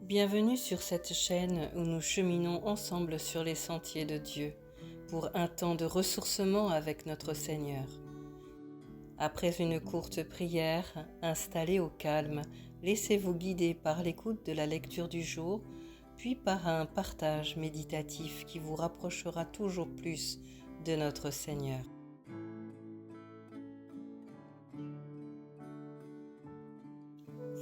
Bienvenue sur cette chaîne où nous cheminons ensemble sur les sentiers de Dieu pour un temps de ressourcement avec notre Seigneur. Après une courte prière, installée au calme, laissez-vous guider par l'écoute de la lecture du jour, puis par un partage méditatif qui vous rapprochera toujours plus de notre Seigneur.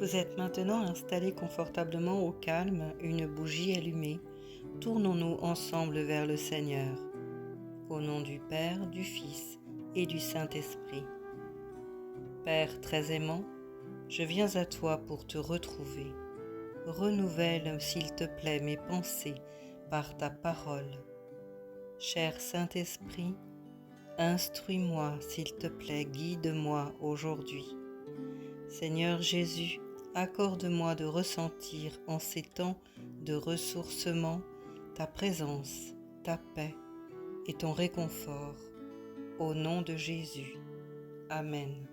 Vous êtes maintenant installé confortablement au calme, une bougie allumée. Tournons-nous ensemble vers le Seigneur. Au nom du Père, du Fils et du Saint-Esprit. Père très aimant, je viens à toi pour te retrouver. Renouvelle, s'il te plaît, mes pensées par ta parole. Cher Saint-Esprit, instruis-moi, s'il te plaît, guide-moi aujourd'hui. Seigneur Jésus, accorde-moi de ressentir en ces temps de ressourcement ta présence, ta paix et ton réconfort. Au nom de Jésus. Amen.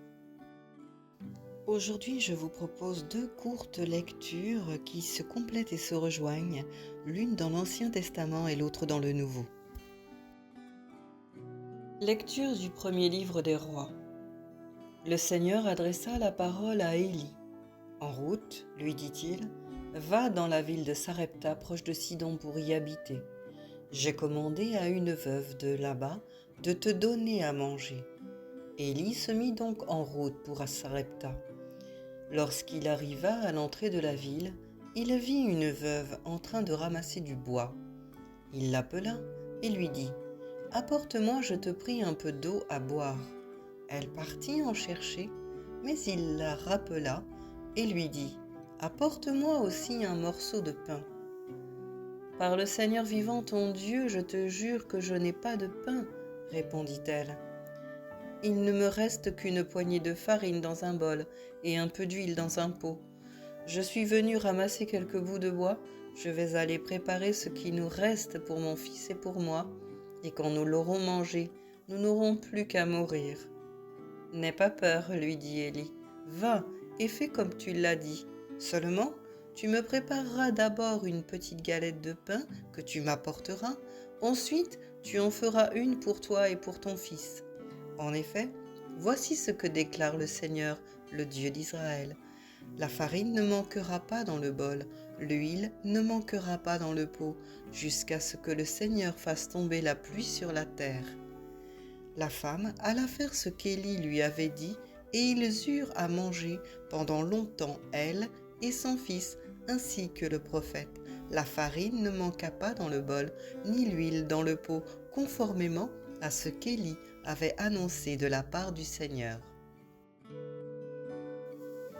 Aujourd'hui, je vous propose deux courtes lectures qui se complètent et se rejoignent, l'une dans l'Ancien Testament et l'autre dans le Nouveau. Lecture du premier livre des Rois. Le Seigneur adressa la parole à Élie. « En route, lui dit-il, va dans la ville de Sarepta, proche de Sidon, pour y habiter. J'ai commandé à une veuve de là-bas de te donner à manger. » Élie se mit donc en route pour Sarepta. Lorsqu'il arriva à l'entrée de la ville, il vit une veuve en train de ramasser du bois. Il l'appela et lui dit « Apporte-moi, je te prie, un peu d'eau à boire. » Elle partit en chercher, mais il la rappela et lui dit « Apporte-moi aussi un morceau de pain. » « Par le Seigneur vivant ton Dieu, je te jure que je n'ai pas de pain, répondit-elle. Il ne me reste qu'une poignée de farine dans un bol et un peu d'huile dans un pot. Je suis venue ramasser quelques bouts de bois, je vais aller préparer ce qui nous reste pour mon fils et pour moi, et quand nous l'aurons mangé, nous n'aurons plus qu'à mourir. N'aie pas peur, lui dit Élie, va et fais comme tu l'as dit. Seulement, tu me prépareras d'abord une petite galette de pain que tu m'apporteras, ensuite tu en feras une pour toi et pour ton fils. En effet, voici ce que déclare le Seigneur, le Dieu d'Israël. La farine ne manquera pas dans le bol, l'huile ne manquera pas dans le pot, jusqu'à ce que le Seigneur fasse tomber la pluie sur la terre. La femme alla faire ce qu'Élie lui avait dit, et ils eurent à manger pendant longtemps, elle et son fils, ainsi que le prophète. La farine ne manqua pas dans le bol, ni l'huile dans le pot, conformément à ce qu'Élie avait annoncé de la part du Seigneur.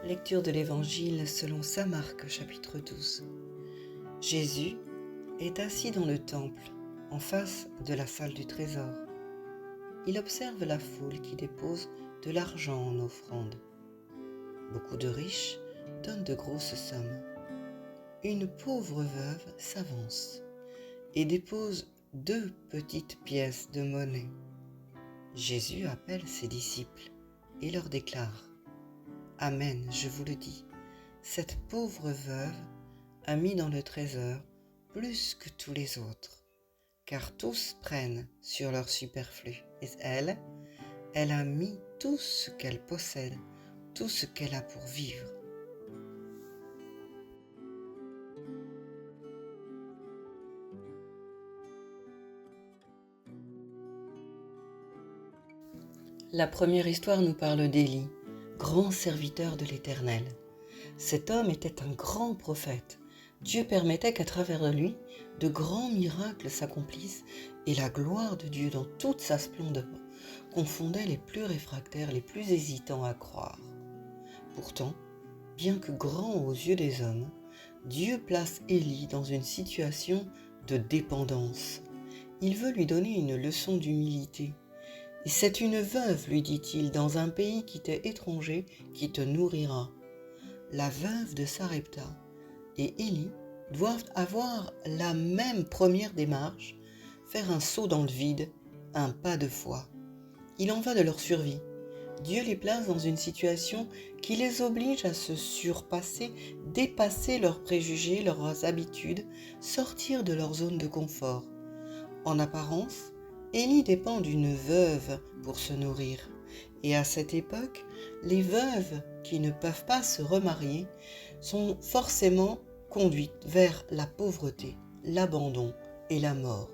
Lecture de l'Évangile selon saint Marc, chapitre 12. Jésus est assis dans le temple, en face de la salle du trésor. Il observe la foule qui dépose de l'argent en offrande. Beaucoup de riches donnent de grosses sommes. Une pauvre veuve s'avance et dépose 2 petites pièces de monnaie. Jésus appelle ses disciples et leur déclare « Amen, je vous le dis, cette pauvre veuve a mis dans le trésor plus que tous les autres, car tous prennent sur leur superflu. Et elle a mis tout ce qu'elle possède, tout ce qu'elle a pour vivre. » La première histoire nous parle d'Élie, grand serviteur de l'Éternel. Cet homme était un grand prophète. Dieu permettait qu'à travers lui, de grands miracles s'accomplissent et la gloire de Dieu dans toute sa splendeur confondait les plus réfractaires, les plus hésitants à croire. Pourtant, bien que grand aux yeux des hommes, Dieu place Élie dans une situation de dépendance. Il veut lui donner une leçon d'humilité. « C'est une veuve, lui dit-il, dans un pays qui t'est étranger, qui te nourrira. » La veuve de Sarepta et Élie doivent avoir la même première démarche, faire un saut dans le vide, un pas de foi. Il en va de leur survie. Dieu les place dans une situation qui les oblige à se surpasser, dépasser leurs préjugés, leurs habitudes, sortir de leur zone de confort. En apparence, Élie dépend d'une veuve pour se nourrir. Et à cette époque, les veuves qui ne peuvent pas se remarier sont forcément conduites vers la pauvreté, l'abandon et la mort.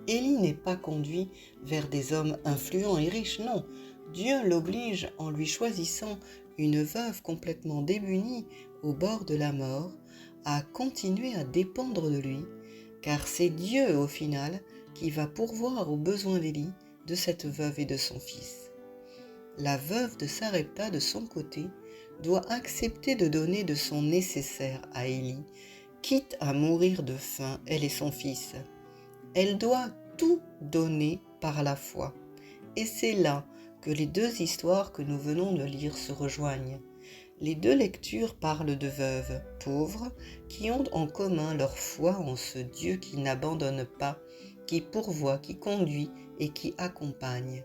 Élie n'est pas conduit vers des hommes influents et riches, non. Dieu l'oblige en lui choisissant une veuve complètement démunie au bord de la mort à continuer à dépendre de lui, car c'est Dieu au final qui va pourvoir aux besoins d'Élie, de cette veuve et de son fils. La veuve de Sarepta, de son côté, doit accepter de donner de son nécessaire à Élie, quitte à mourir de faim, elle et son fils. Elle doit tout donner par la foi. Et c'est là que les deux histoires que nous venons de lire se rejoignent. Les deux lectures parlent de veuves pauvres qui ont en commun leur foi en ce Dieu qui n'abandonne pas, qui pourvoit, qui conduit et qui accompagne.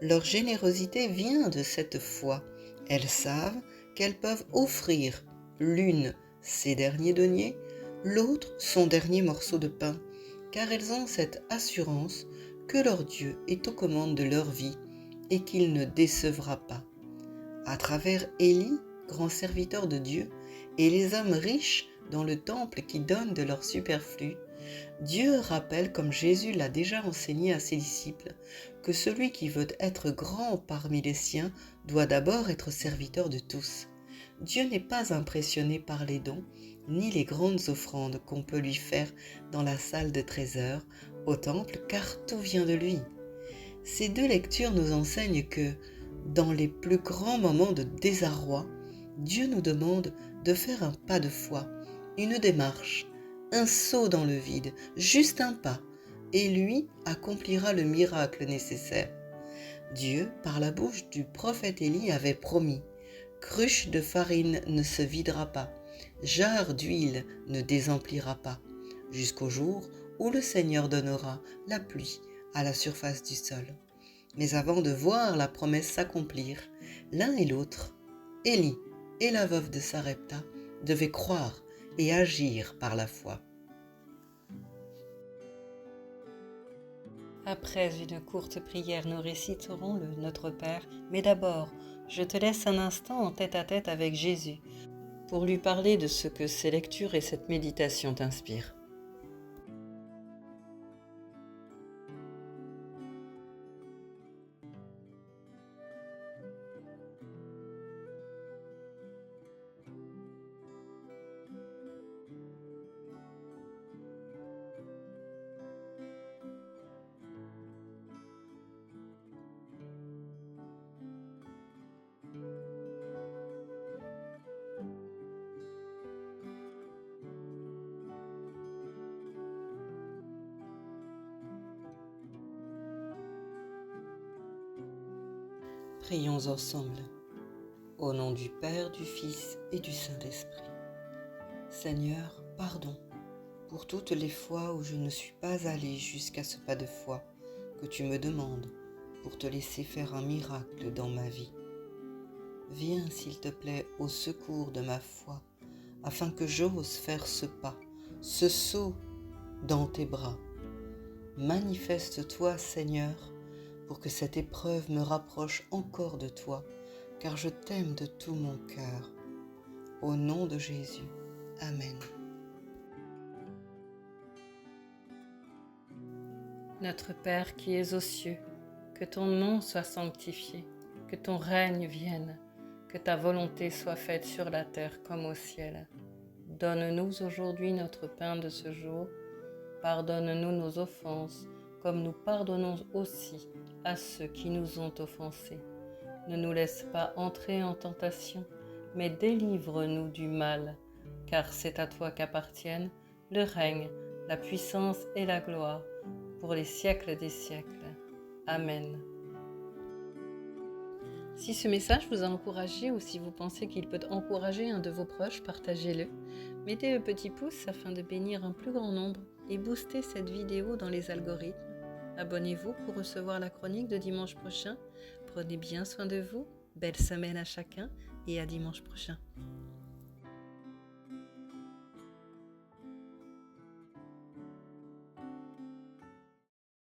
Leur générosité vient de cette foi. Elles savent qu'elles peuvent offrir, l'une ses derniers deniers, l'autre son dernier morceau de pain, car elles ont cette assurance que leur Dieu est aux commandes de leur vie et qu'il ne décevra pas. À travers Élie, grand serviteur de Dieu, et les hommes riches dans le temple qui donnent de leur superflu, Dieu rappelle, comme Jésus l'a déjà enseigné à ses disciples, que celui qui veut être grand parmi les siens doit d'abord être serviteur de tous. Dieu n'est pas impressionné par les dons, ni les grandes offrandes qu'on peut lui faire dans la salle de trésors, au temple, car tout vient de lui. Ces deux lectures nous enseignent que, dans les plus grands moments de désarroi, Dieu nous demande de faire un pas de foi, une démarche, un saut dans le vide, juste un pas, et lui accomplira le miracle nécessaire. Dieu, par la bouche du prophète Élie, avait promis: cruche de farine ne se videra pas, jarre d'huile ne désemplira pas, jusqu'au jour où le Seigneur donnera la pluie à la surface du sol. Mais avant de voir la promesse s'accomplir, l'un et l'autre, Élie et la veuve de Sarepta, devaient croire et agir par la foi. Après une courte prière, nous réciterons le Notre Père, mais d'abord, je te laisse un instant en tête-à-tête avec Jésus pour lui parler de ce que ces lectures et cette méditation t'inspirent. Prions ensemble. Au nom du Père, du Fils et du Saint-Esprit. Seigneur, pardon pour toutes les fois où je ne suis pas allé jusqu'à ce pas de foi que tu me demandes pour te laisser faire un miracle dans ma vie. Viens, s'il te plaît, au secours de ma foi, afin que j'ose faire ce pas, ce saut dans tes bras. Manifeste-toi, Seigneur, pour que cette épreuve me rapproche encore de toi, car je t'aime de tout mon cœur. Au nom de Jésus. Amen. Notre Père qui es aux cieux, que ton nom soit sanctifié, que ton règne vienne, que ta volonté soit faite sur la terre comme au ciel. Donne-nous aujourd'hui notre pain de ce jour. Pardonne-nous nos offenses, comme nous pardonnons aussi à ceux qui nous ont offensés. Ne nous laisse pas entrer en tentation, mais délivre-nous du mal, car c'est à toi qu'appartiennent le règne, la puissance et la gloire, pour les siècles des siècles. Amen. Si ce message vous a encouragé ou si vous pensez qu'il peut encourager un de vos proches, partagez-le. Mettez le petit pouce afin de bénir un plus grand nombre et booster cette vidéo dans les algorithmes. Abonnez-vous pour recevoir la chronique de dimanche prochain. Prenez bien soin de vous Belle semaine à chacun et à dimanche prochain.